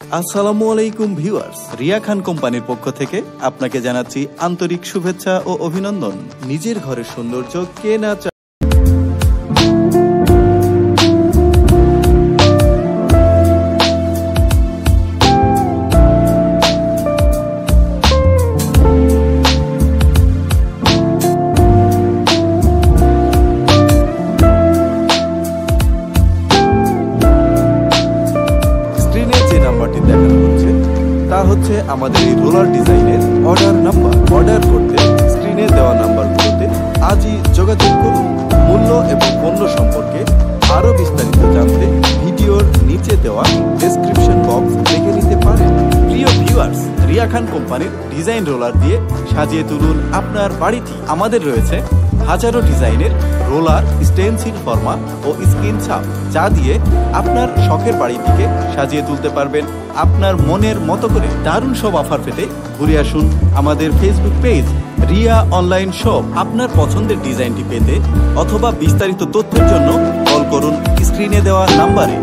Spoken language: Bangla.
আসসালামু আলাইকুম ভিউয়ার্স, রিয়া খান কোম্পানির পক্ষ থেকে আপনাকে জানাচ্ছি আন্তরিক শুভেচ্ছা ও অভিনন্দন। নিজের ঘরের সৌন্দর্য কে না চায়। নাম্বারটি দেখানো হচ্ছে তা হচ্ছে আমাদের এই রোলার ডিজাইনের অর্ডার নাম্বার। অর্ডার করতে স্ক্রিনে দেওয়া নাম্বারগুলোতে আজই যোগাযোগ করুন। মূল্য এবং পণ্য সম্পর্কে আরো বিস্তারিত জানতে ভিডিওর নিচে দেওয়া ডেসক্রিপশন বক্স দেখে নিতে পারেন। প্রিয় ভিউয়ার্স, রিয়া খান কোম্পানির ডিজাইন রোলার দিয়ে সাজিয়ে তুলুন আপনার বাড়িটি। আমাদের রয়েছে হাজারো ডিজাইনের রোলার, স্টেনসিল ফর্মা ও স্ক্রিন ছাপ, যা দিয়ে আপনার শখের বাড়িটিকে সাজিয়ে তুলতে পারবেন আপনার মনের মতো করে। দারুণ সব অফার পেতে ঘুরে আসুন আমাদের Facebook page Riya online shop. আপনার পছন্দের ডিজাইনটি পেতে অথবা বিস্তারিত তথ্যের জন্য কল করুন স্ক্রিনে দেওয়া নাম্বারে।